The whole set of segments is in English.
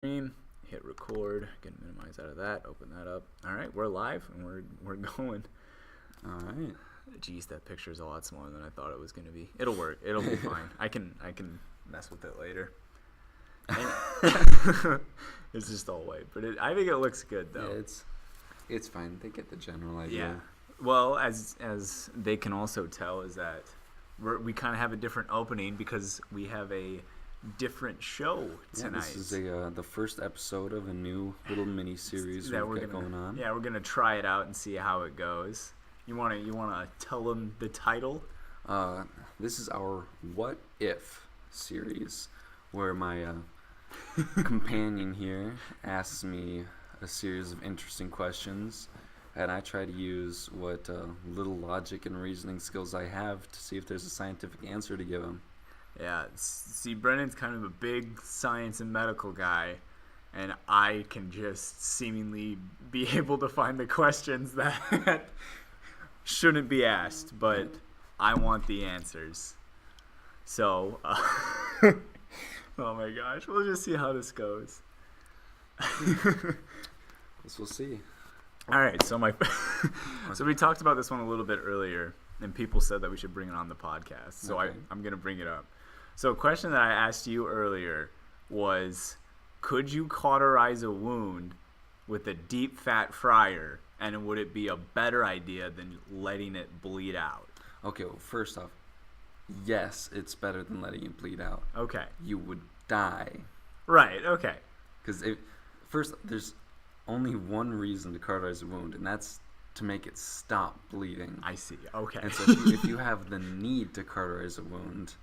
Stream, hit record, get minimize out of that, open that up. All right, we're live and we're going. All right. Geez, that picture is a lot smaller than I thought it was going to be. It'll work. It'll be fine. I can mess with it later. It's just all white, but I think it looks good though. Yeah, it's fine. They get the general idea. Yeah. Well, as they can also tell, is that we kind of have a different opening because we have a different show tonight. Yeah, this is the first episode of a new little mini series that we've got going on. Yeah, we're gonna try it out and see how it goes. You wanna tell them the title? This is our What If series, where my companion here asks me a series of interesting questions, and I try to use what little logic and reasoning skills I have to see if there's a scientific answer to give him. Yeah, see, Brennan's kind of a big science and medical guy, and I can just seemingly be able to find the questions that shouldn't be asked, but I want the answers. So, oh my gosh, we'll just see how this goes. Guess we'll see. All right, so so we talked about this one a little bit earlier, and people said that we should bring it on the podcast, so okay. I'm going to bring it up. So a question that I asked you earlier was, could you cauterize a wound with a deep fat fryer, and would it be a better idea than letting it bleed out? Okay, well, first off, yes, it's better than letting it bleed out. Okay. You would die. Right, okay. Because first, there's only one reason to cauterize a wound, and that's to make it stop bleeding. I see, okay. And so if you have the need to cauterize a wound,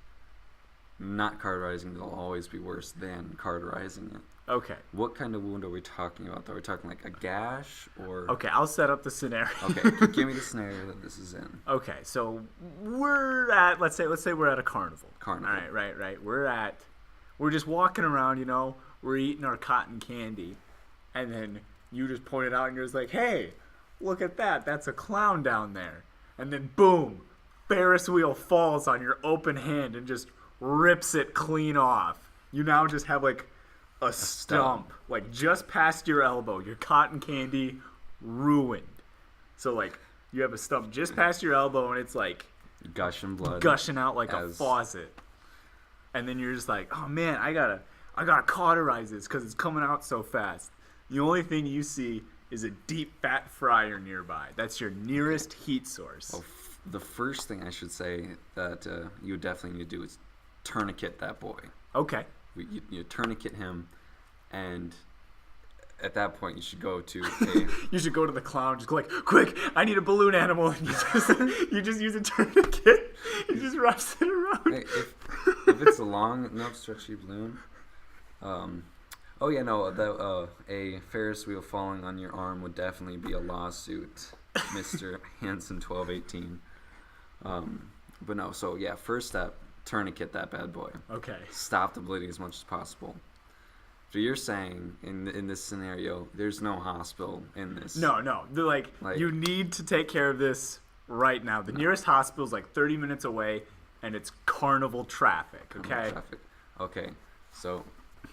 not cauterizing it will always be worse than cauterizing it. Okay. What kind of wound are we talking about, though? Are we talking like a gash or... Okay, I'll set up the scenario. Okay, give me the scenario that this is in. Okay, so we're at, let's say we're at a carnival. Carnival. All right. We're just walking around, we're eating our cotton candy, and then you just point it out and you're just like, hey, look at that, that's a clown down there. And then boom, Ferris wheel falls on your open hand and just rips it clean off. You now just have like a stump, like just past your elbow. Your cotton candy ruined. So like you have a stump just past your elbow and it's like gushing blood, gushing out like a faucet. And then you're just like, oh man, I gotta cauterize this because it's coming out so fast. The only thing you see is a deep fat fryer nearby. That's your nearest heat source. Well, the first thing I should say that you definitely need to do is tourniquet that boy. Okay. You tourniquet him, and at that point you should go to You should go to the clown. Just go like, quick! I need a balloon animal. And you just use a tourniquet. You just wraps it around. Hey, if it's a long enough stretchy balloon, a Ferris wheel falling on your arm would definitely be a lawsuit, Mr. Hanson 1218. But no, so yeah, first step. Tourniquet that bad boy. Okay. Stop the bleeding as much as possible. So you're saying in this scenario, there's no hospital in this? No. They're like you need to take care of this right now. The nearest hospital is like 30 minutes away, and it's carnival traffic. Okay. Okay. So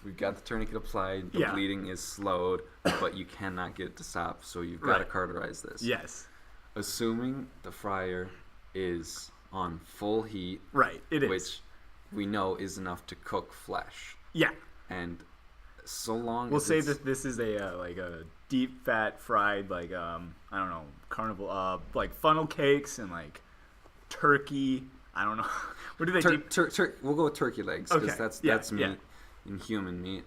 we've got the tourniquet applied. The Yeah. bleeding is slowed, but you cannot get it to stop. So you've got to cauterize this. Yes. Assuming the fryer is on full heat. Right, it is. Which we know is enough to cook flesh. Yeah. And so long we'll as say that this is a deep fat fried I don't know, carnival like funnel cakes and like turkey. I don't know. What do they we'll go with turkey legs because that's meat and human meat.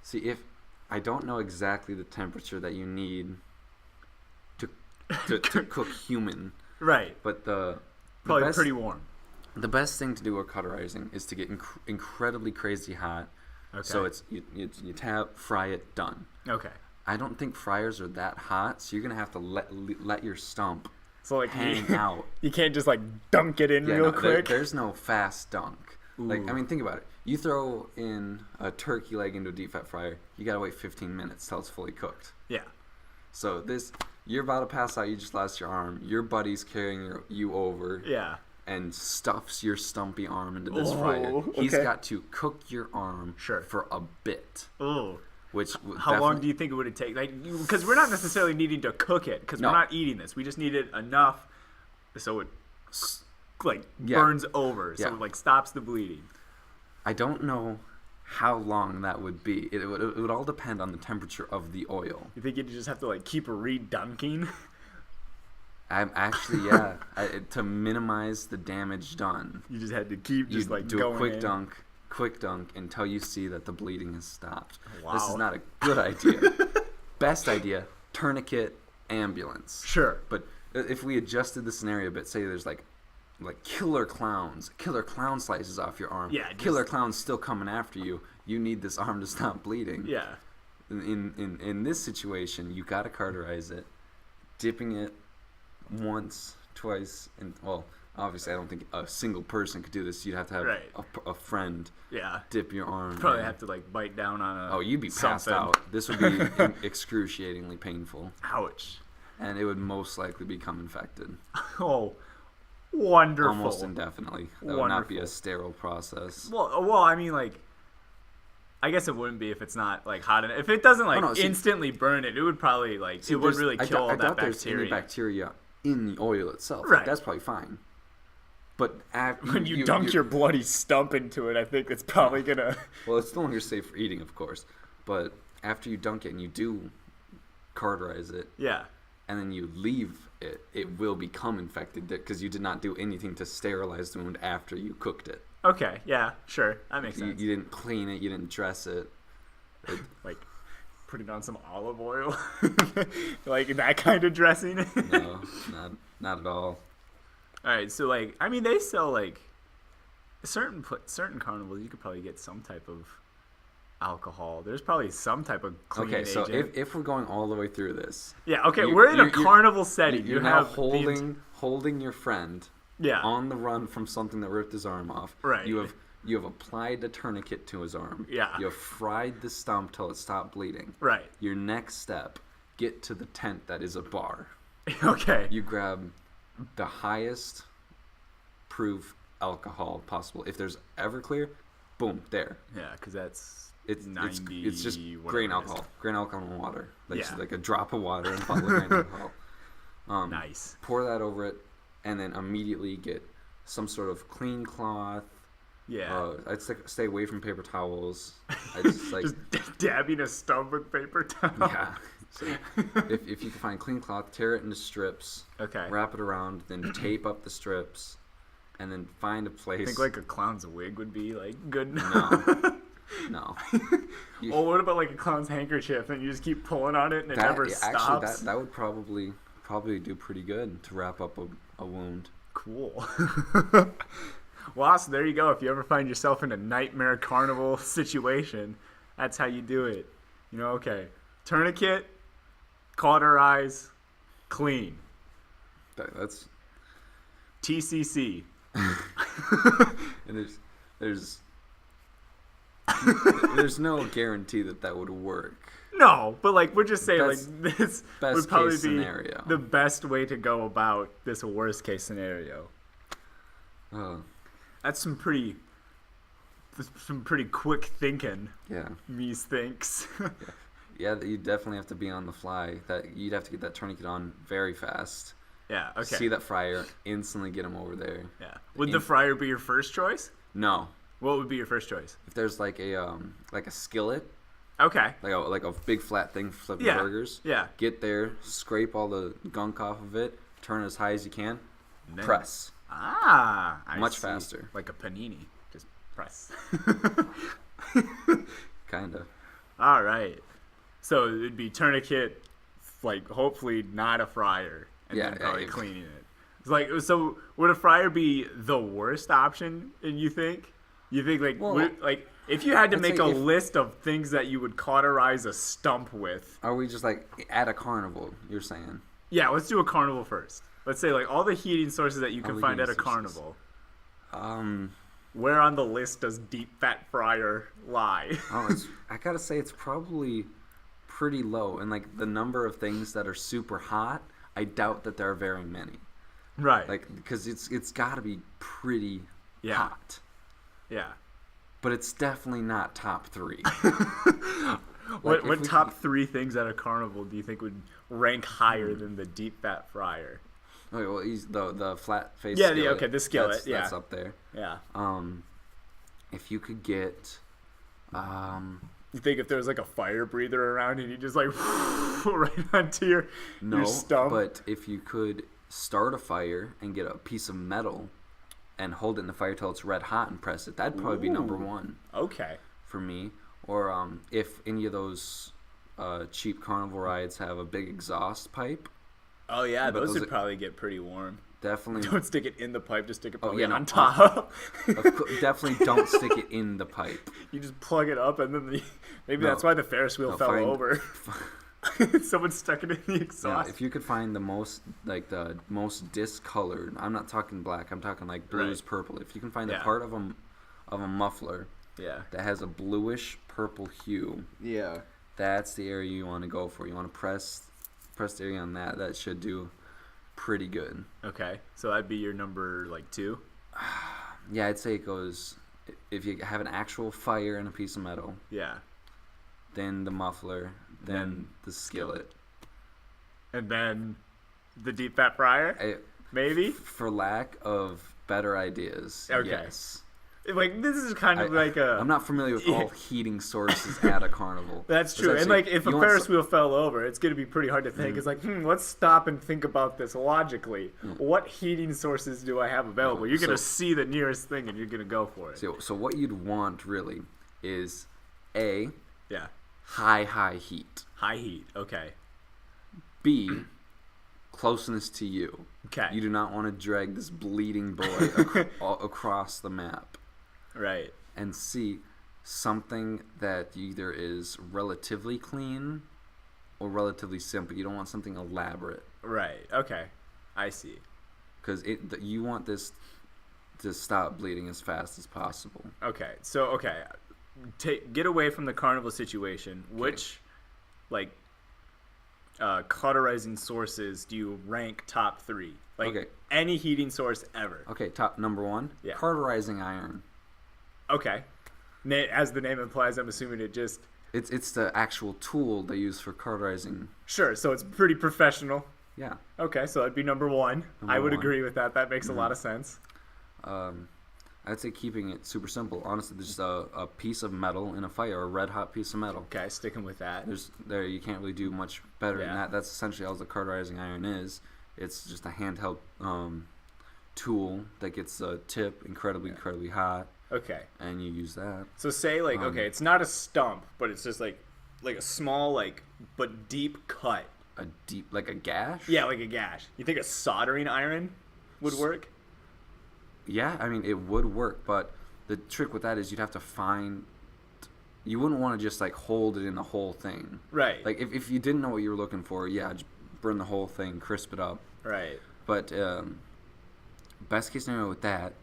See, if I don't know exactly the temperature that you need to cook human. Right. But probably pretty warm. The best thing to do with cauterizing is to get incredibly crazy hot. Okay. So it's you tap, fry it, done. Okay. I don't think fryers are that hot, so you're gonna have to let your stump hang out. You can't just like dunk it in real quick. There's no fast dunk. Ooh. Like, I mean, think about it. You throw in a turkey leg into a deep fat fryer, you gotta wait 15 minutes till it's fully cooked. Yeah. So you're about to pass out. You just lost your arm. Your buddy's carrying you over. Yeah. and stuffs your stumpy arm into this fryer, he's okay. got to cook your arm Sure. for a bit. Ooh. Which How long do you think it would take? Like, because we're not necessarily needing to cook it, because No. we're not eating this. We just need it enough so it like Yeah. burns over, so Yeah. it like stops the bleeding. I don't know how long that would be. It would all depend on the temperature of the oil. You think you just have to like keep redunking? I'm actually, yeah, to minimize the damage done. You just had to keep just You like do going a in. quick dunk until you see that the bleeding has stopped. Wow. This is not a good idea. Best idea, tourniquet, ambulance. Sure. But if we adjusted the scenario a bit, say there's like killer clown slices off your arm. Yeah, Killer clown's still coming after you. You need this arm to stop bleeding. Yeah. In this situation, you gotta cauterize it, dipping it once, twice, and well, obviously I don't think a single person could do this. You'd have to have Right. a friend Yeah. dip your arm. Probably in. have to like bite down on a. Oh, you'd be passed something. out. This would be excruciatingly painful, Ouch. and it would most likely become infected. Oh, wonderful. Almost indefinitely. That would not be a Wonderful. sterile process. Well, I mean, like, I guess it wouldn't be if it's not like hot enough. If it doesn't like no, see- instantly burn it, it would probably like See, it would there's- really I kill all doubt that there's any bacteria. bacteria in the oil itself. Like, Right. that's probably fine. But When you dunk your bloody stump into it, I think it's probably gonna. well, it's no longer safe for eating, of course. But after you dunk it and you do cauterize it, Yeah. and then you leave it, it will become infected because you did not do anything to sterilize the wound after you cooked it. Okay. Yeah. Sure. That makes You sense. didn't clean it, you didn't dress it. Like, putting on some olive oil, like that kind of dressing. No, not at all. All right. So like, I mean, they sell like certain carnivals. You could probably get some type of alcohol. There's probably some type of cleaning Okay, so agent. if we're going all the way through this, Yeah, okay, You- we're in a you- carnival setting. you're You now have the holding your friend yeah, on the run from something that ripped his arm off. Right. You have applied a tourniquet to his arm. Yeah. You have fried the stump till it stopped bleeding. right. Your next step, get to the tent that is a bar. Okay. You grab the highest proof alcohol possible. If there's Everclear, boom, there. Yeah, because that's It's 90. it's just whatever grain it is. alcohol, grain alcohol and water. Like, Yeah. just like a drop of water and a bottle of grain alcohol. Nice. Pour that over it, and then immediately get some sort of clean cloth. Yeah. I'd stay away from paper towels. I just like Just dabbing a stump with paper towel. yeah. So if you can find clean cloth, tear it into strips, Okay. wrap it around, then tape up the strips, and then find a place. I think like a clown's wig would be like good. No. Well, what about like a clown's handkerchief and you just keep pulling on it and it never stops? Actually, that would probably do pretty good to wrap up a wound. Cool. Well, awesome. There you go. If you ever find yourself in a nightmare carnival situation, that's how you do it. You know, okay. Tourniquet, cauterize, clean. That's TCC. and there's no guarantee that would work. No, but like we're just saying, Best- like this best would probably case be scenario. the best way to go about this worst case scenario. That's some pretty quick thinking. Yeah. Mies thinks. Yeah, you definitely have to be on the fly. That you'd have to get that tourniquet on very fast. Yeah. Okay. See that fryer, instantly get him over there. Yeah. Would the fryer be your first choice? No, What would be your first choice? if there's like a skillet, Okay. like a big flat thing for flipping Yeah. burgers. Yeah. Get there, scrape all the gunk off of it, turn it as high as you can, And then- press. Ah. I Much see. faster. Like a panini. Just press. Kinda. All right. So it'd be tourniquet, like hopefully not a fryer, and Yeah, then probably yeah. cleaning it. It's like, so would a fryer be the worst option? And you think like Well, like if you had to I'd make say a if- list of things that you would cauterize a stump with? Are we just like at a carnival? You're saying? Yeah, let's do a carnival first. Let's say like all the heating sources that you All can the find at a heating sources. carnival. Where on the list does deep fat fryer lie? I gotta say it's probably pretty low, and like the number of things that are super hot, I doubt that there are very many. Right. Like, because it's got to be pretty Yeah. hot. Yeah. But it's definitely not top 3. What if what we top could- 3 things at a carnival do you think would rank higher than the deep fat fryer? Okay, well, the flat face. Yeah, skillet, okay, the skillet, That's yeah. up there. Yeah. If you could get, You think if there was like a fire breather around and you just like right onto your no, your stump? but if you could start a fire and get a piece of metal and hold it in the fire till it's red hot and press it, that'd probably be number Ooh. 1 Okay. for me. Or if any of those cheap carnival rides have a big exhaust pipe, Oh yeah, But those those would are- probably get pretty warm. definitely. Don't stick it in the pipe, just stick it probably yeah, no, on top. Definitely don't stick it in the pipe. You just plug it up and then maybe No. that's why the Ferris wheel No, fell find- over. Someone stuck it in the Yeah, exhaust. if you could find the most discolored, I'm not talking black, I'm talking like blues, Right. purple. If you can find Yeah. a part of a muffler Yeah. that has a bluish purple hue, Yeah. that's the area you want to go for. You want to press the area on that. That should do pretty good. Okay. So that'd be your number like 2? Yeah, I'd say it goes. If you have an actual fire and a piece of metal, Yeah. then the muffler, then Then the skillet. And then the deep fat fryer? Maybe? For lack of better ideas, Okay. yes. Like this is kind of like a I'm not familiar with all heating sources at a carnival. That's It's true. And actually- like if a you want Ferris some- wheel fell over, it's going to be pretty hard to think. It's like, let's stop and think about this logically. What heating sources do I have available? You're going to So- see the nearest thing and you're going to go for it. So what you'd want really is A, Yeah. high heat. High heat. Okay. B, closeness to you. Okay. You do not want to drag this bleeding boy across the map. Right. And C, something that either is relatively clean or relatively simple. You don't want something elaborate Right. Okay. I see. because you want this to stop bleeding as fast as possible. Okay. So, okay. Get away from the carnival situation. Which, like, cauterizing sources do you rank top 3? Like, Okay. any heating source ever. Okay, top number 1, Yeah. cauterizing iron. Okay. As the name implies, I'm assuming it just... It's the actual tool they use for cauterizing. Sure, so it's pretty professional. Yeah. Okay, so that'd be number 1. Number I would 1. agree with that. That makes a lot of sense. I'd say keeping it super simple. Honestly, there's just a piece of metal in a fire, a red hot piece of metal. Okay, sticking with that. You can't really do much better than Yeah. that. That's essentially all the cauterizing iron is. It's just a handheld tool that gets a tip incredibly hot, Okay. and you use that. So say like okay, it's not a stump, but it's just like a small but deep cut. A deep, like a gash. Yeah, like a gash. You think a soldering iron would work? Yeah, I mean it would work, but the trick with that is you'd have to find. You wouldn't want to just like hold it in the whole thing. Right. Like if you didn't know what you were looking for, yeah, just burn the whole thing, crisp it up. Right. But best case scenario with that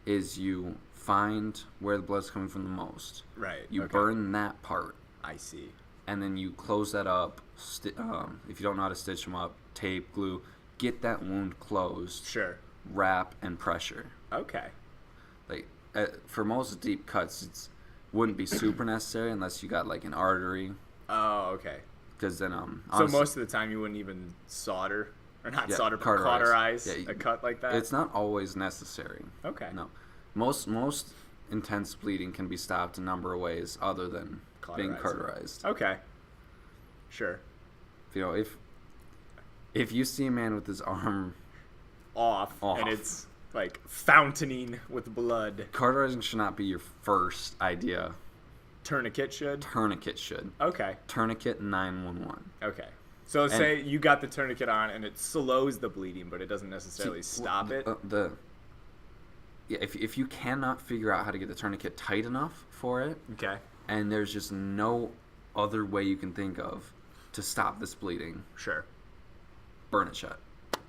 is you find where the blood's coming from the most. Right. You okay. burn that part, I see. and then you close that up. If you don't know how to stitch them up, tape, glue, get that wound closed. Sure. Wrap and pressure. Okay. Like for most deep cuts, it wouldn't be super necessary unless you got like an artery, Oh, okay. because then So honestly, most of the time you wouldn't even solder or not Yeah, solder, but cauterize. cauterize Yeah, a cut like that. it's not always necessary. Okay. No, most intense bleeding can be stopped a number of ways other than being Cauterizing. cauterized. Okay. Sure. You know, if you see a man with his arm, Off, Off. and it's like fountaining with blood. cauterizing should not be your first idea. Tourniquet should. Tourniquet should. Okay. Tourniquet 911. Okay. So say you got the tourniquet on and it slows the bleeding, but it doesn't necessarily stop it. Yeah, if you cannot figure out how to get the tourniquet tight enough for it, Okay. and there's just no other way you can think of to stop this bleeding, Sure. burn it shut.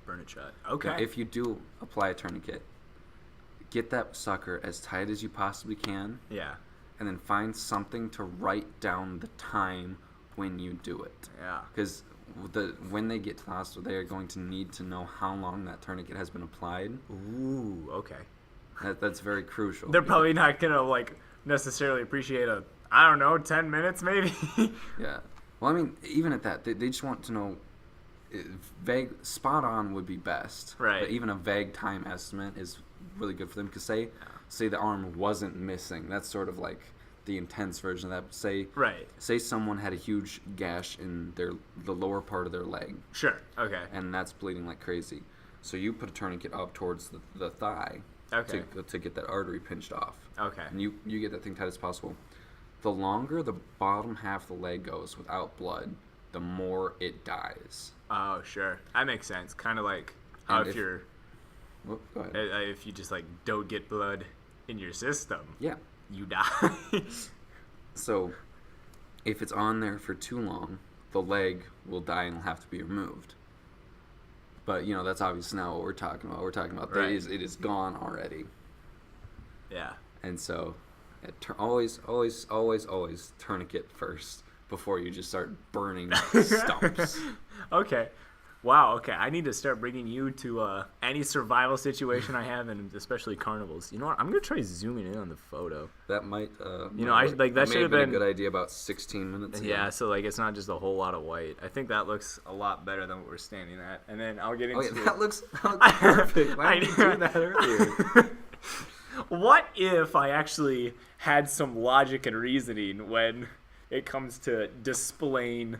Burn it shut. Now, Okay. if you do apply a tourniquet, get that sucker as tight as you possibly can, Yeah. and then find something to write down the time when you do it. Yeah. Because when they get to the hospital, they are going to need to know how long that tourniquet has been applied. Ooh, okay. That's very crucial. They're probably not gonna like necessarily appreciate I don't know, 10 minutes maybe. Yeah. Well, I mean, even at that, they just want to know. Vague, spot on would be best. Right. But even a vague time estimate is really good for them. Because say the arm wasn't missing. That's sort of like the intense version of that. Say someone had a huge gash in the lower part of their leg. Sure. Okay. And that's bleeding like crazy. So you put a tourniquet up towards the thigh. Okay. To get that artery pinched off. Okay. And you get that thing tight as possible. The longer the bottom half of the leg goes without blood, the more it dies. Oh, sure. That makes sense. Kind of like how go ahead. if you just like don't get blood in your system, Yeah. you die. So, if it's on there for too long, the leg will die and will have to be removed. But, that's obviously not what we're talking about. We're talking about Right. it is gone already. Yeah. And so, always tourniquet first before you just start burning stumps. Okay. Wow. Okay. I need to start bringing you to any survival situation I have, and especially carnivals. You know what? I'm gonna try zooming in on the photo. That might, that should have been been a good idea about 16 minutes ago. Yeah. So like, it's not just a whole lot of white. I think that looks a lot better than what we're standing at. And then I'll get into. Oh yeah, that looks perfect. Why didn't you do that earlier? What if I actually had some logic and reasoning when it comes to displaying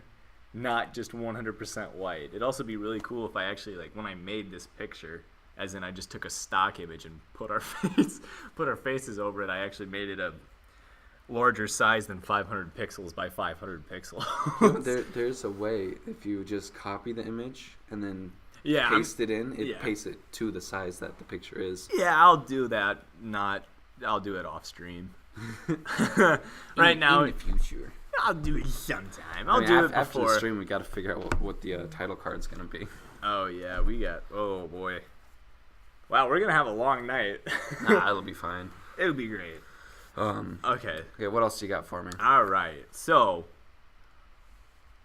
not just 100% white? It'd also be really cool if I actually, like, when I made this picture, as in I just took a stock image and put our faces over it, I actually made it a larger size than 500 pixels by 500 pixels. There's a way, if you just copy the image and then Yeah, paste it in, it pastes it to the size that the picture is. Yeah, I'll do that. I'll do it off stream. Right now, in the future. I'll do it sometime. I'll do it before. After the stream, we got to figure out what the title card's gonna be. Oh yeah, oh boy. Wow, we're gonna have a long night. Nah, it'll be fine. It'll be great. Okay. Okay, what else you got for me? All right. So,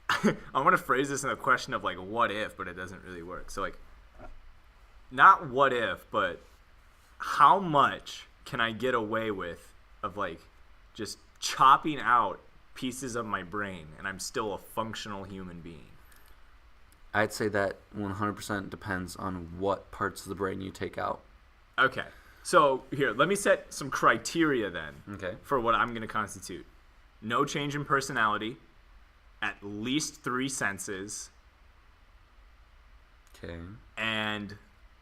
I'm gonna phrase this in a question of like, what if, but it doesn't really work. So like, not what if, but how much can I get away with of like just chopping out pieces of my brain and I'm still a functional human being? I'd say that 100% depends on what parts of the brain you take out. Okay. So here, let me set some criteria then. Okay. For what I'm going to constitute. No change in personality, at least 3 senses, Okay. and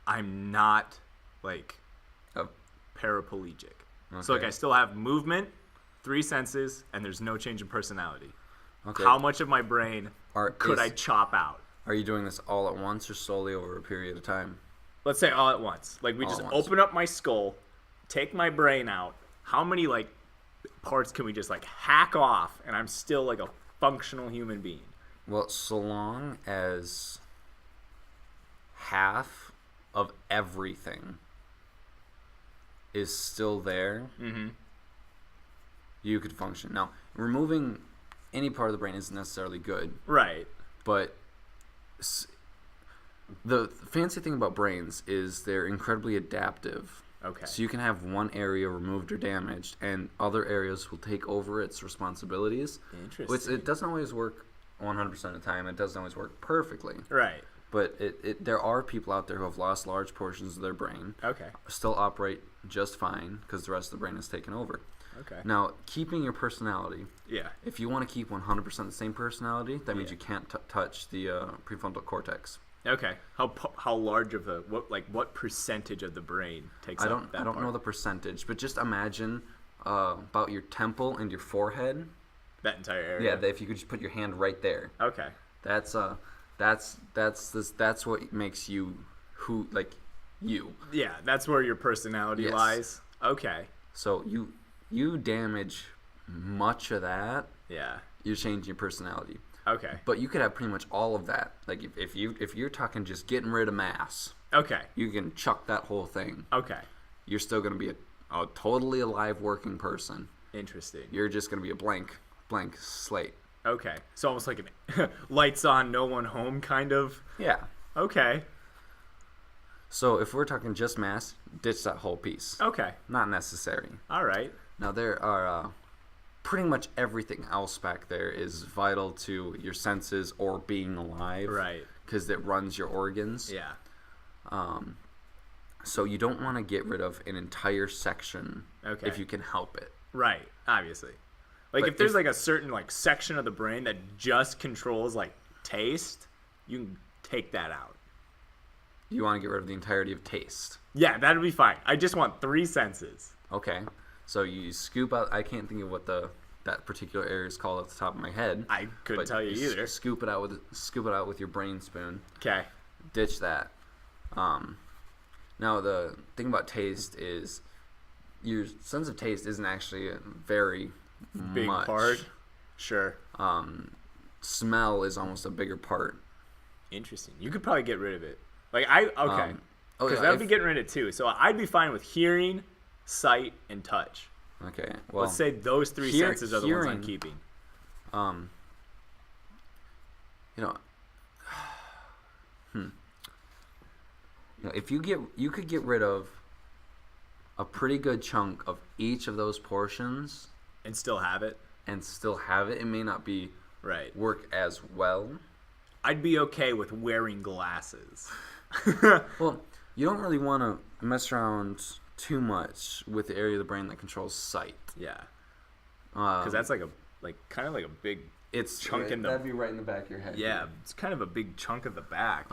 I'm not like Oh. paraplegic. Okay. So like I still have movement, 3 senses, and there's no change in personality. Okay. How much of my brain could I chop out? Are you doing this all at once or slowly over a period of time? Let's say all at once. Like we All just at once. open up my skull, take my brain out. How many like parts can we just like hack off and I'm still like a functional human being? Well, so long as half of everything is still there, you could function. Now, removing any part of the brain isn't necessarily good, Right. but the fancy thing about brains is they're incredibly adaptive. Okay. So you can have one area removed or damaged, and other areas will take over its responsibilities. Interesting. It doesn't always work 100% of the time. It doesn't always work perfectly. Right. But there are people out there who have lost large portions of their brain, Okay. still operate just fine because the rest of the brain is taken over. Okay. Now, keeping your personality, Yeah. if you want to keep 100% the same personality, that means Yeah. you can't touch the prefrontal cortex. Okay. How large of what percentage of the brain takes I up that don't part? know the percentage, but just imagine about your temple and your forehead. That entire area. Yeah, if you could just put your hand right there. Okay. That's what makes you you. Yeah, that's where your personality Yes. lies. Okay. So you damage much of that, Yeah. you're changing your personality. Okay. But you could have pretty much all of that. Like if you're talking just getting rid of mass, Okay. you can chuck that whole thing. Okay. You're still going to be a totally alive working person. Interesting. You're just going to be a blank slate. Okay. So almost like an lights on, no one home kind of. Yeah. Okay. So if we're talking just mass, ditch that whole piece. Okay. Not necessary. All right. Now there are pretty much everything else back there is vital to your senses or being alive. Right. Because it runs your organs. Yeah. So you don't want to get rid of an entire section Okay. if you can help it. Right. Obviously. Like But if there's if- like a certain like section of the brain that just controls like taste, you can take that out. You want to get rid of the entirety of taste. Yeah, that'd be fine. I just want 3 senses. Okay. So you scoop out. I can't think of what that particular area is called at the top of my head. I couldn't but tell you either. Scoop it out with your brain spoon. Okay. Ditch that. Now the thing about taste is your sense of taste isn't actually very Big much. part. Sure. Smell is almost a bigger part. Interesting. You could probably get rid of it. Okay. Oh, Because yeah, that would be getting rid of it too. So I'd be fine with hearing, sight, and touch. Okay. Well, Let's say those 3 senses are the ones I'm hearing- keeping. you know, if you could get rid of a pretty good chunk of each of those portions And still have it. and still have it, it may not be Right. work as well. I'd be okay with wearing glasses. Well, you don't really want to mess around too much with the area of the brain that controls sight. Yeah. Because Because that's like kind of like a big, it's chunk in the- that'd be right in the back of your head. yeah, it's kind of a big chunk of the back.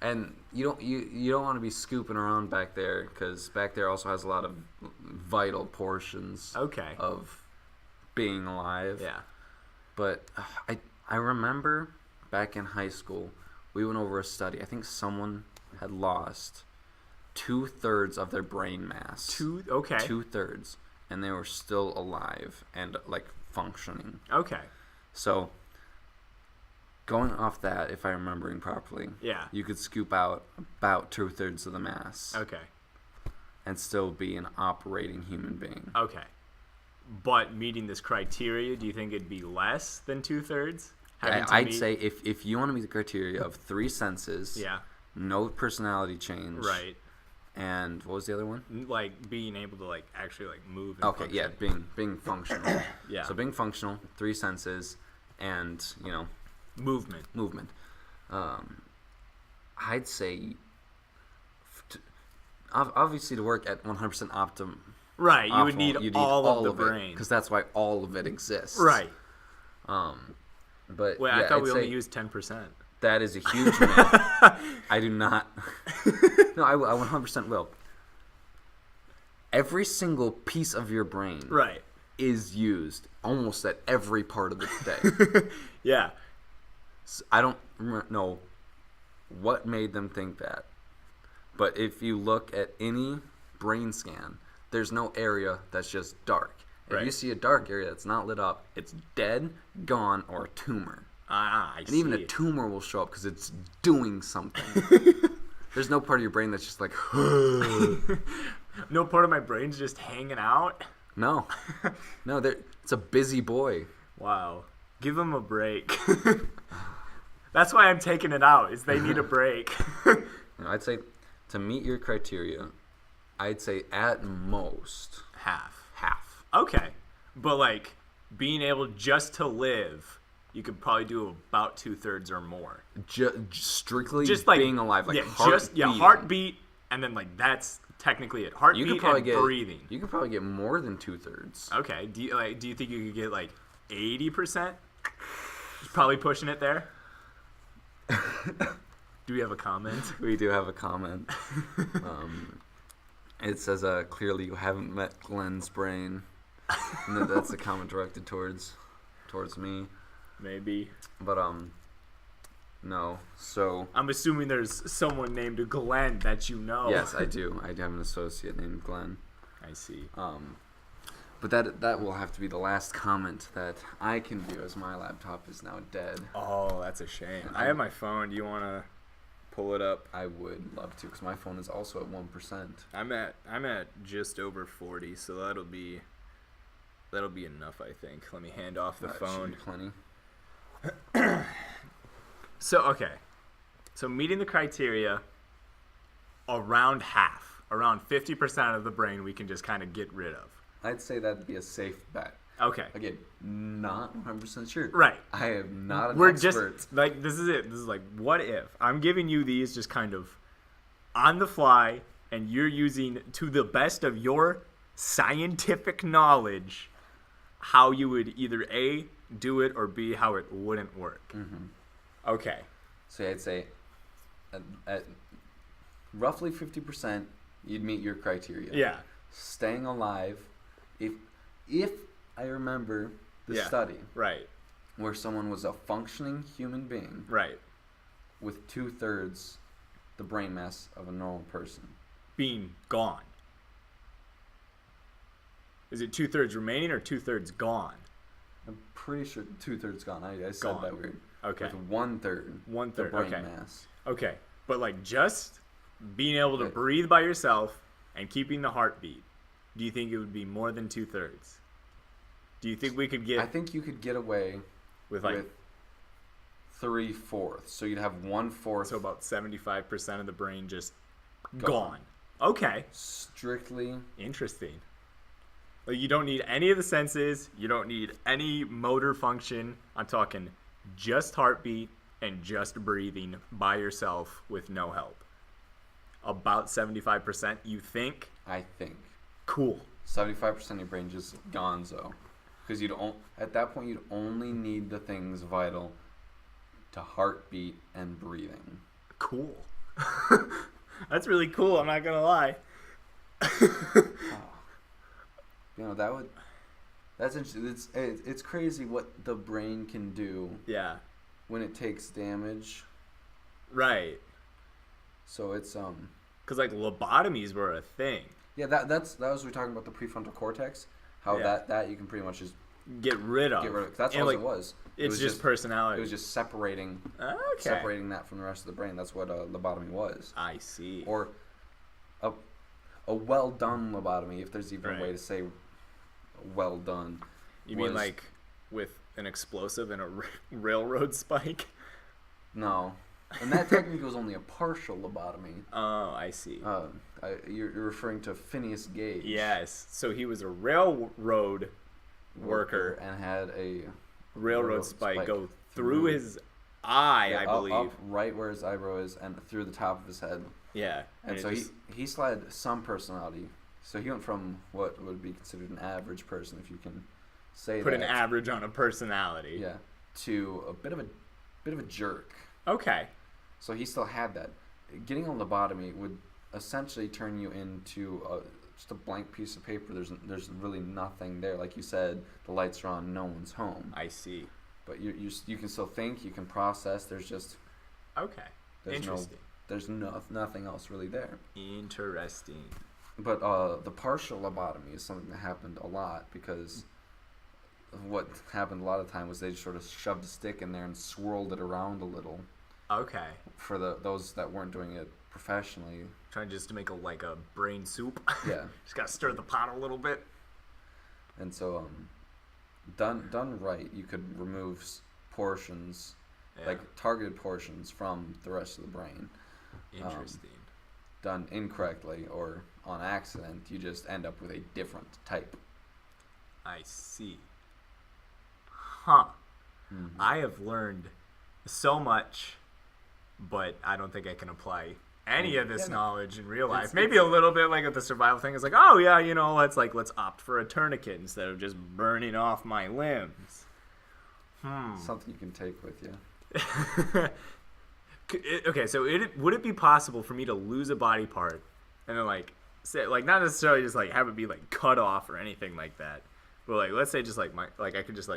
And you don't want to be scooping around back there because back there also has a lot of vital portions Okay. of being alive. Yeah. But I remember back in high school, we went over a study. I think someone had lost 2/3 of their brain mass. Okay. 2/3, and they were still alive and like functioning. Okay. So, going off that, if I'm remembering properly, Yeah. you could scoop out about 2/3 of the mass Okay. and still be an operating human being. Okay. But meeting this criteria, do you think it'd be less than 2/3? I'd say if you want to meet the criteria of 3 senses, Yeah. no personality change, Right. and what was the other one? Like being able to like actually like move. And Okay, yeah, function. being functional. Yeah. So being functional, 3 senses, and Movement. movement. I'd say, obviously, to work at 100% optimum. Right. You would optimal, need you all of the brain. because that's why all of it exists. Right. But Well, yeah, I thought I'd we say only used 10%. that is a huge myth. I do not. No, I 100% will. Every single piece of your brain Right. is used almost at every part of the day. Yeah. I don't know what made them think that. But if you look at any brain scan, there's no area that's just dark. If you Right. see a dark area that's not lit up, it's dead, gone, or a tumor. I And see. even a tumor will show up because it's doing something. There's no part of your brain that's just like, No part of my brain's just hanging out. no. No, it's a busy boy. Wow. Give them a break. That's why I'm taking it out, is they need a break. I'd say to meet your criteria, I'd say at most Half. half. Okay. But like being able just to live, you could probably do about 2/3 or more. Strictly Just like being alive, like yeah, heart heartbeat, and then like that's technically it. Heartbeat You could probably and get breathing. You could probably get more than 2/3. Okay. Do you think you could get like 80%? Probably pushing it there. Do we have a comment? We do have a comment. It says, "Clearly you haven't met Glenn's brain." And that's a comment directed towards me. Maybe. But no. So I'm assuming there's someone named Glenn that you know. yes, I do. I do have an associate named Glenn. I see. But that will have to be the last comment that I can do, as my laptop is now dead. Oh, that's a shame. I have my phone. Do you want to pull it up? I would love to, because my phone is also at 1%. I'm at just over 40, so that'll be That'll be enough, I think. Let me hand off the That phone. should be plenty. So, okay. So, meeting the criteria, around half, around 50% of the brain we can just kind of get rid of. I'd say that'd be a safe bet. Okay. Again, not 100% sure. Right. I am not an We're expert. just, like, this is it. This is like, what if? I'm giving you these just kind of on the fly, and you're using, to the best of your scientific knowledge, how you would either A, do it, or B, how it wouldn't work. Mm-hmm. Okay. So I'd say at roughly 50%, you'd meet your criteria. Yeah. Staying alive, if I remember the Yeah. study Right. where someone was a functioning human being Right. with 2/3 the brain mass of a normal person. Being gone. Is it 2/3 remaining or 2/3 gone? I'm pretty sure 2/3 gone. I said Gone. that weird. Okay. With 1/3 the 1/3. brain Okay. mass. Okay. But like just being able to Okay. breathe by yourself and keeping the heartbeat, do you think it would be more than 2/3? Do you think we could I get think you could get away with like with 3/4. So you'd have 1/4 so about 75% of the brain just gone? Okay. strictly. Interesting. Like you don't need any of the senses, you don't need any motor function. I'm talking just heartbeat and just breathing by yourself with no help. About 75%, you think? I think Cool. 75% of your brain just gonzo, because at that point you'd only need the things vital to heartbeat and breathing. Cool. That's really cool, I'm not gonna lie. You know that's interesting. It's crazy what the brain can do Yeah. when it takes damage. Right. So it's Because like lobotomies were a thing. yeah, that was we were talking about the prefrontal cortex, how Yeah. that you can pretty much just Get rid of. get rid of. That's And, all like, it was. It It's was just it personality. was just separating Okay. that from the rest of the brain. That's what a lobotomy was. I see. Or a well done lobotomy, if there's even a way Right. to say well done. You mean was- like with an explosive and a railroad spike? No, and that technically was only a partial lobotomy. Oh, I see. You're referring to Phineas Gage. Yes. So he was a railroad worker. and had a Railroad spike go through his eye, I believe. up right where his eyebrow is and through the top of his head. Yeah. And it so just- he still had some personality. So he went from what would be considered an average person, if you can say put that. an average on a personality. Yeah, to a bit of a jerk. Okay. So he still had that. Getting a lobotomy would essentially turn you into just a blank piece of paper. There's really nothing there. Like you said, the lights are on, no one's home. I see. But you can still think, you can process. There's just Okay. Interesting. there's nothing else really there. Interesting. But the partial lobotomy is something that happened a lot, because what happened a lot of the time was they just sort of shoved a stick in there and swirled it around a little Okay. for those that weren't doing it professionally. Trying just to make a brain soup. Yeah. Just gotta stir the pot a little bit. And so done right, you could remove portions, Yeah. like targeted portions from the rest of the brain. Interesting. Done incorrectly or on accident, you just end up with a different type. I see. Huh. Mhm. I have learned so much, but I don't think I can apply any of this Yeah, no. knowledge in real life. It's- Maybe a little bit like with the survival thing. It's like, oh yeah, let's opt for a tourniquet instead of just burning off my limbs. Something you can take with you. Okay, so would it be possible for me to lose a body part and then say not necessarily just have it be cut off or anything like that, but let's say just I could just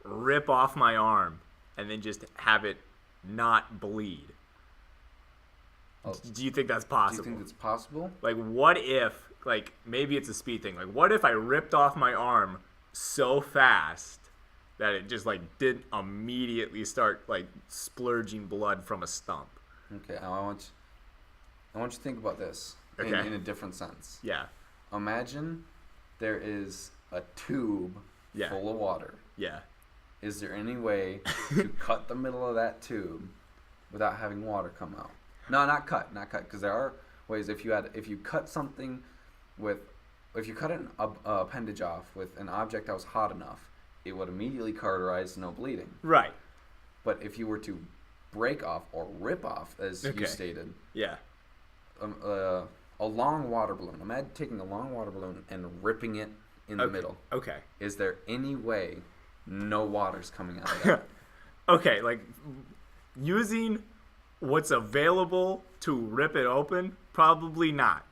rip off my arm and then just have it not bleed. Oh. Do you think that's Do possible? you think it's possible? What if maybe it's a speed thing? What if I ripped off my arm so fast that it just didn't immediately start splurging blood from a stump? Okay, now I want you to think about this Okay. in a different sense. Yeah. Imagine there is a tube Yeah. full of water. Yeah. Is there any way to cut the middle of that tube without having water come out? No, not cut, because there are ways. If you cut something if you cut an appendage off with an object that was hot enough, it would immediately cauterize, no bleeding. Right. But if you were to break off or rip off, as Okay. you stated, Yeah. a long water balloon. Imagine taking a long water balloon and ripping it in the middle. Okay. Is there any way no water's coming out of that? Okay, like using what's available to rip it open, probably not.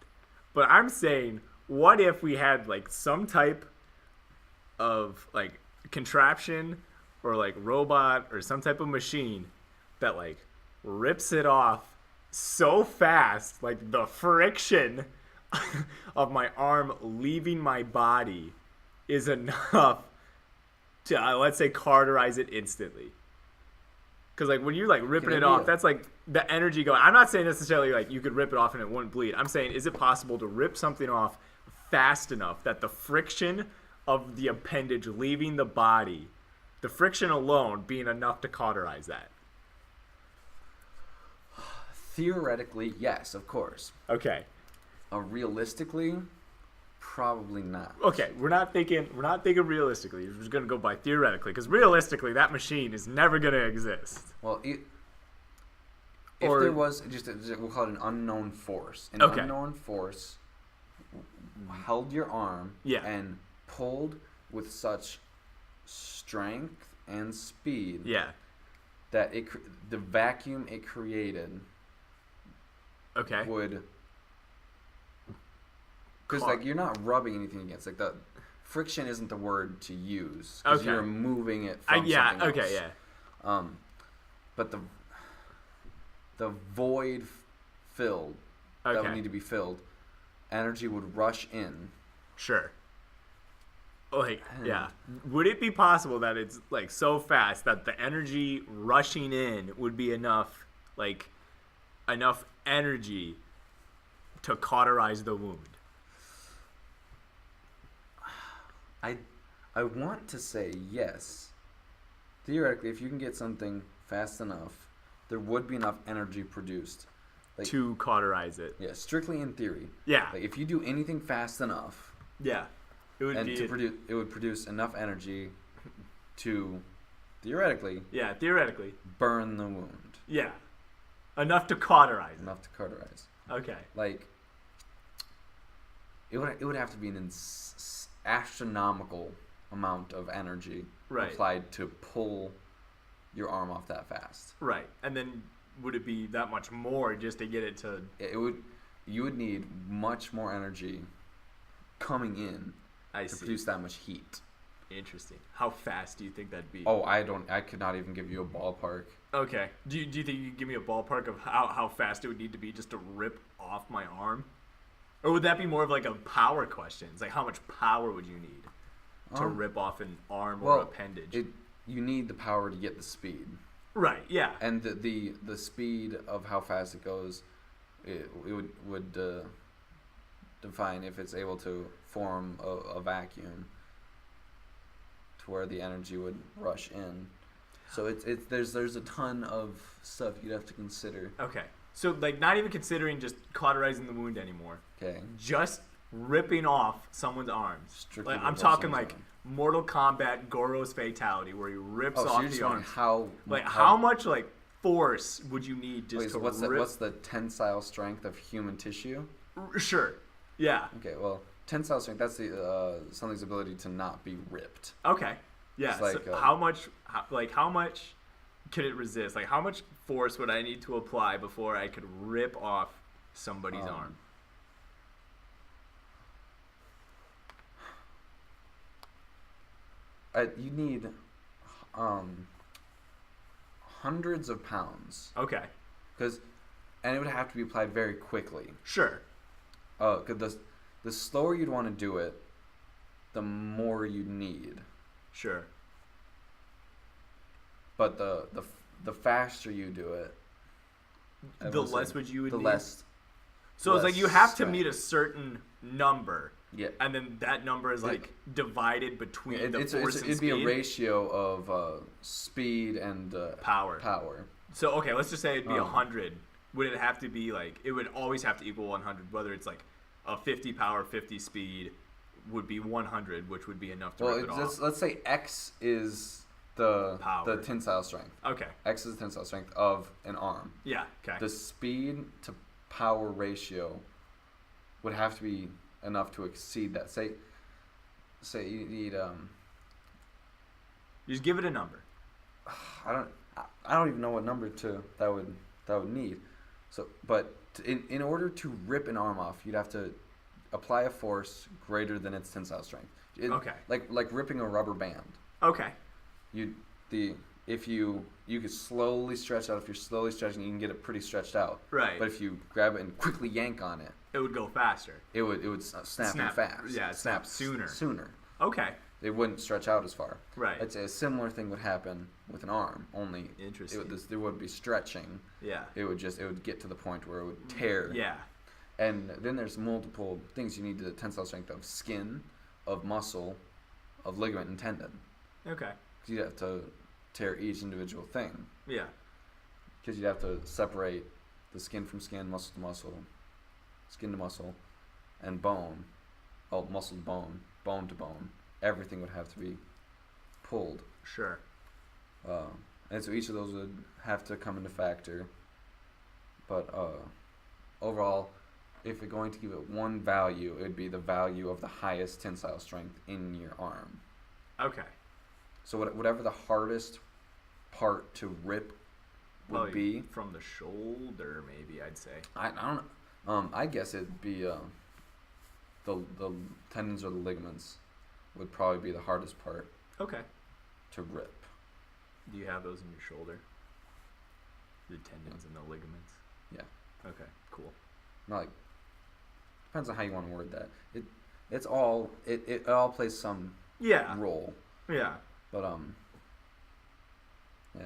But I'm saying, what if we had like some type of like contraption or like robot or some type of machine that like rips it off so fast, like the friction of my arm leaving my body is enough to let's say cauterize it instantly. Because like when you're like ripping it off, that's like the energy going. I'm not saying necessarily like you could rip it off and it wouldn't bleed. I'm saying, is it possible to rip something off fast enough that the friction of the appendage leaving the body, the friction alone being enough to cauterize that? Theoretically, yes, of course. Okay. Realistically, probably not. Okay, we're not thinking realistically. We're just gonna go by theoretically, because realistically, that machine is never gonna exist. Well, if Or- there was we'll call it an unknown force. An Okay. unknown force held your arm Yeah. and pulled with such strength and speed Yeah. that the vacuum it created Okay. would, because Car- like you're not rubbing anything against, like the friction isn't the word to use, because Okay. you're moving it from Yeah. something Okay. else. Yeah. But the void filled that would Okay. need to be filled, energy would rush in. Sure. Like, yeah. Would it be possible that it's like so fast that the energy rushing in would be enough, like, enough energy to cauterize the wound? I want to say yes. Theoretically, if you can get something fast enough, there would be enough energy produced. Like, To cauterize it. yeah, strictly in theory. Yeah. Like if you do anything fast enough, Yeah. It would and be. it would produce enough energy to theoretically Yeah, theoretically. burn the wound, Yeah. Enough to cauterize it. enough to cauterize. Okay. Like it would have to be an astronomical amount of energy Right. applied to pull your arm off that fast. Right. And then would it be that much more just to get it to. You would need much more energy coming in I to see. produce that much heat. Interesting. How fast do you think that'd be? Oh, I could not even give you a ballpark. Okay. Do you think you could give me a ballpark of how fast it would need to be just to rip off my arm? Or would that be more of like a power question? It's like how much power would you need to rip off an arm or appendage? You need the power to get the speed. Right, yeah. And the speed of how fast it goes, it would define if it's able to form a vacuum to where the energy would rush in. So there's a ton of stuff you'd have to consider. Okay. So like not even considering just cauterizing the wound anymore. Okay. Just ripping off someone's arms. Strictly Like, I'm rip off talking someone's like arm. Mortal Kombat Goro's fatality where he rips Oh, so off you're just the wondering arms. How much like force would you need just to what's rip? what's the tensile strength of human tissue? Sure. Yeah. Okay, well, tensile strength, that's the something's ability to not be ripped. Okay. Yeah. It's like, so how much could it resist? Like how much force would I need to apply before I could rip off somebody's arm? You need hundreds of pounds, Okay. and it would have to be applied very quickly. Sure. 'Cause the slower you'd want to do it, the more you'd need. Sure. But the faster you do it, The less would you would the need? less. So it's like less you have to strength. meet a certain number Yeah. And then that number is like divided between the force and It'd speed. be a ratio of speed and Power. Power. So okay, let's just say it'd be 100. Um, Would it have to be like it would always have to equal 100? Whether it's like a 50 power, 50 speed, would be 100, which would be enough to rip it off. Let's say X is the Power. tensile strength. Okay. X is the tensile strength of an arm. Yeah. Okay. The speed to power ratio would have to be enough to exceed that. Say you need You just give it a number. I don't even know what number that would need. So, but in order to rip an arm off, you'd have to apply a force greater than its tensile strength. Okay. Like ripping a rubber band. Okay. If you could slowly stretch out. If you're slowly stretching, you can get it pretty stretched out. Right. But if you grab it and quickly yank on it, It would go faster. it would snap in fast. Yeah, snap sooner. Sooner. Okay. It wouldn't stretch out as far. Right. I'd say a similar thing would happen with an arm. Only Interesting. there would be stretching. Yeah. It would get to the point where it would tear. Yeah. And then there's multiple things you need the tensile strength of: skin, of muscle, of ligament and tendon. Okay. You'd have to tear each individual thing. Yeah. Because you'd have to separate the skin from skin, muscle to muscle, skin to muscle, and bone. Oh, muscle to bone, bone to bone. Everything would have to be pulled. Sure. And so each of those would have to come into factor. But overall, if you're going to give it one value, it would be the value of the highest tensile strength in your arm. Okay. So whatever the hardest part to rip would Probably be. from the shoulder, maybe I'd say. I don't know. I guess it'd be the tendons or the ligaments would probably be the hardest part Okay. to rip. Do you have those in your shoulder? The tendons and the ligaments. Yeah. Okay. Cool. Not like depends on how you want to word that. It all plays some Yeah. role. Yeah. But yeah.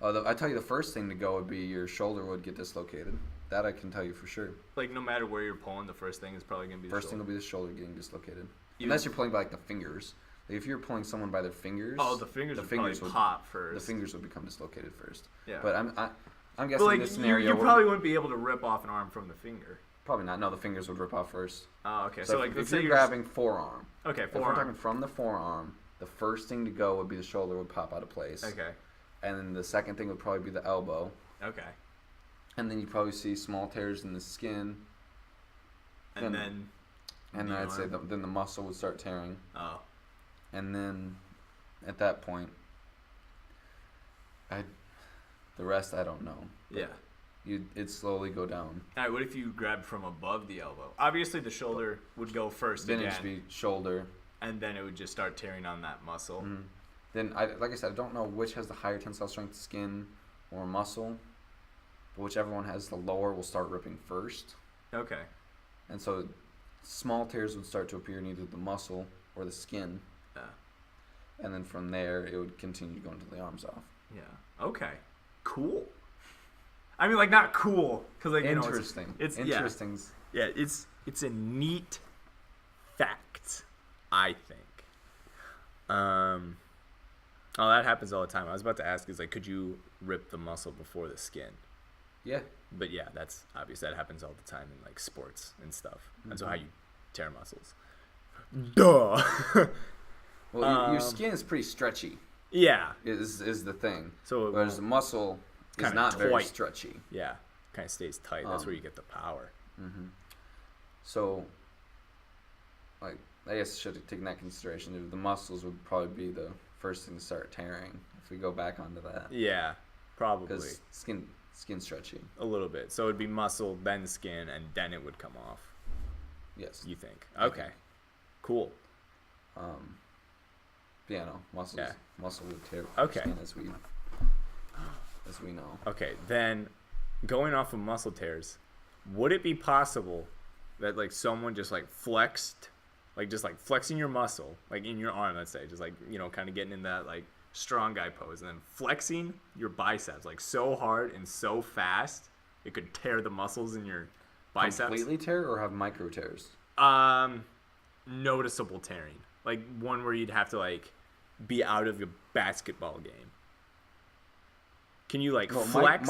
I tell you, the first thing to go would be your shoulder would get dislocated. That I can tell you for sure. Like no matter where you're pulling, the first thing is probably gonna be First the thing shoulder. will be the shoulder getting dislocated. You- Unless you're pulling by like the fingers. Like if you're pulling someone by their fingers. Oh, the fingers would probably pop first. The fingers would become dislocated first. Yeah. But I'm But guessing like in this scenario you probably wouldn't be able to rip off an arm from the finger. probably not. No, the fingers would rip off first. Oh, okay. So, So like if let's you're say you're grabbing forearm. Okay, If we're forearm. talking from the forearm, the first thing to go would be the shoulder would pop out of place. Okay. And then the second thing would probably be the elbow. Okay. And then you probably see small tears in the skin. And Then- then And the then I'd say arm. then the muscle would start tearing. Oh. And then at that point, the rest I don't know. Yeah. It'd slowly go down. Alright, what if you grabbed from above the elbow? Obviously the shoulder would go first Then again. it'd be shoulder. And then it would just start tearing on that muscle. Mhm. Then, like I said, I don't know which has the higher tensile strength, skin or muscle. But whichever one has the lower will start ripping first. Okay. And so small tears would start to appear in either the muscle or the skin. Yeah. And then from there, it would continue to go until the arm's off. Yeah. Okay. Cool. I mean, like not cool because like Interesting. it's Interesting. yeah. It's a neat fact, I think. Oh, that happens all the time. I was about to ask is like, could you rip the muscle before the skin? Yeah. But yeah, that's obvious. That happens all the time in like sports and stuff. That's how Mhm. you tear muscles. Duh. Well, your skin is pretty stretchy. Yeah. Is the thing. So it Whereas the won't- muscle is Kinda not very tight. stretchy. yeah, kind of stays tight. That's where you get the power. Mm-hmm. So, like, I guess I should have taken that into consideration. The muscles would probably be the first thing to start tearing if we go back onto that. Yeah, probably Because skin stretchy. a little bit. So it'd be muscle, then skin, and then it would come off. Yes. You think? I Okay, think. cool. Yeah, no, muscles. Yeah. Muscle would tear Okay. skin as we know. Okay, then going off of muscle tears, would it be possible that like someone just like flexed, like just like flexing your muscle, like in your arm, let's say, just like kind of getting in that like strong guy pose, and then flexing your biceps like so hard and so fast it could tear the muscles in your biceps? Completely tear or have micro tears? noticeable tearing, like one where you'd have to like be out of your basketball game. Can you like flex?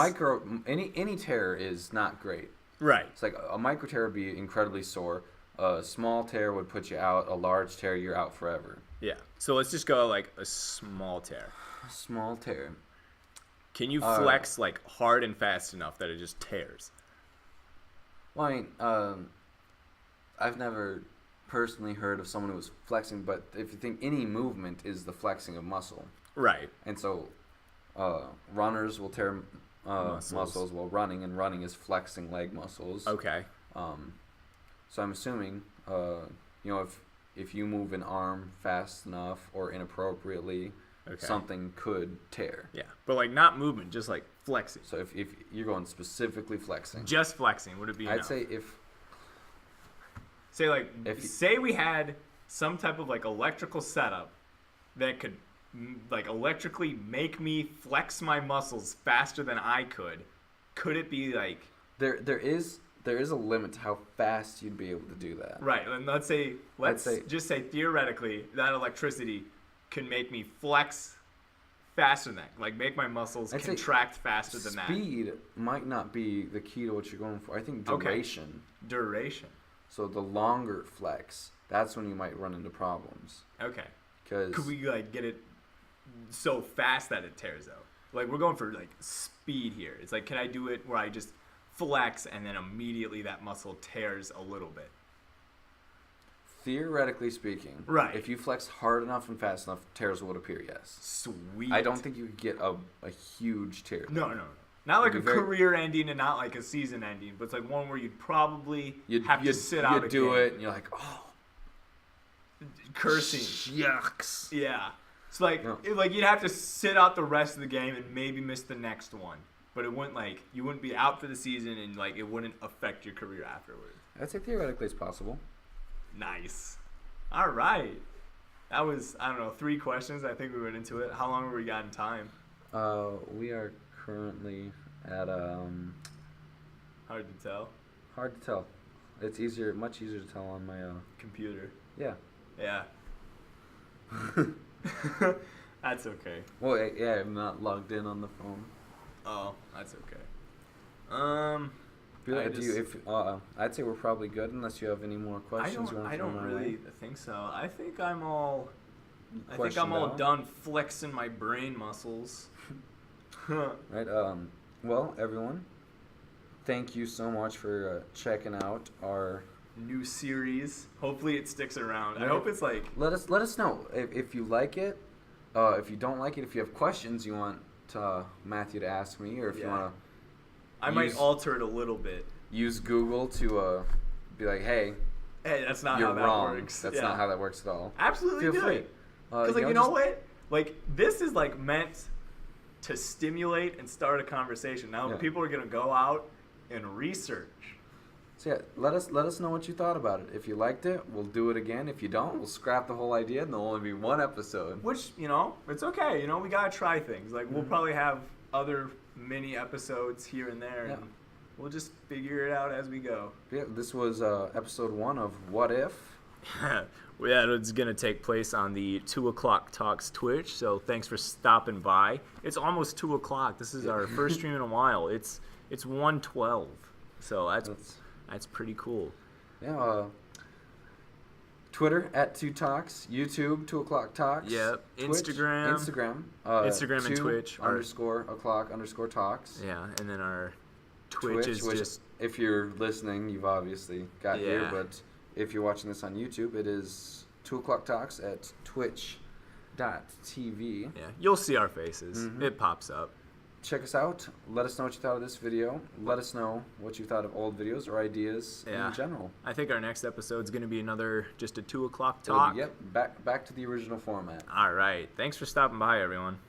Any tear is not great. Right. It's like a micro tear would be incredibly sore. A small tear would put you out. A large tear, you're out forever. Yeah. So let's just go like a small tear. A small tear. Can you flex like hard and fast enough that it just tears? Well, I mean, I've never personally heard of someone who was flexing, but if you think any movement is the flexing of muscle. Right. And so runners will tear muscles while running, and running is flexing leg muscles. Okay. So I'm assuming, if you move an arm fast enough or inappropriately, something could tear. Yeah, but like not movement, just like flexing. So if you're going specifically flexing. Just flexing, would it be enough? I'd say if... Say we had some type of like electrical setup that could like electrically make me flex my muscles faster than I could it be like... There is a limit to how fast you'd be able to do that. Right, and let's just say theoretically that electricity can make me flex faster than that, like make my muscles contract faster than that. Speed might not be the key to what you're going for. I think duration. Okay. Duration. So the longer flex, that's when you might run into problems. Okay. Because could we like get it so fast that it tears out? Like we're going for like speed here. It's like, can I do it where I just flex and then immediately that muscle tears a little bit? Theoretically speaking, right. If you flex hard enough and fast enough, tears would appear, yes. Sweet. I don't think you could get a huge tear. No. Not like a career ending and not like a season ending, but it's like one where you'd probably have to sit out a game. You'd do it, and you're like, oh. Cursing. Yucks. Yeah. It's like, you'd have to sit out the rest of the game and maybe miss the next one. But it wouldn't like, you wouldn't be out for the season and like, it wouldn't affect your career afterwards. I'd say theoretically it's possible. Nice. All right. That was, 3 questions. I think we went into it. How long have we got in time? We are currently at hard to tell. Hard to tell. It's much easier to tell on my computer. Yeah. Yeah. That's okay. Well, yeah, I'm not logged in on the phone. Oh, that's okay. I'd say we're probably good unless you have any more questions. I don't really think so. I think I'm all done flexing my brain muscles. Right. Well, everyone, thank you so much for checking out our new series. Hopefully, it sticks around. I hope it's like. Let us know if you like it. If you don't like it, if you have questions you want Matthew to ask me, or if you want to. I might alter it a little bit. Use Google to be like, hey, that's not you're how that wrong. works. That's not how that works at all. Absolutely Feel do free. it. Because you know what? Like, this is like meant to stimulate and start a conversation. Now people are gonna go out and research. So yeah, let us know what you thought about it. If you liked it, we'll do it again. If you don't, we'll scrap the whole idea and there'll only be one episode. Which, it's okay. We gotta try things. Like, we'll probably have other mini episodes here and there. And we'll just figure it out as we go. Yeah, this was episode 1 of What If. It's going to take place on the 2 o'clock Talks Twitch, so thanks for stopping by. It's almost 2 o'clock. This is our first stream in a while. It's 1:12, so that's pretty cool. Yeah, Twitter @2talks, YouTube 2 o'clock talks. Yep. Twitch, Instagram and Twitch. __talks. Yeah, and then our Twitch is just. If you're listening, you've obviously got here, but if you're watching this on YouTube, it is 2 o'clock talks at twitch.tv. Yeah, you'll see our faces. Mm-hmm. It pops up. Check us out. Let us know what you thought of this video. Let us know what you thought of old videos or ideas in general. I think our next episode is going to be just a 2 o'clock talk. Yep, back to the original format. All right. Thanks for stopping by, everyone.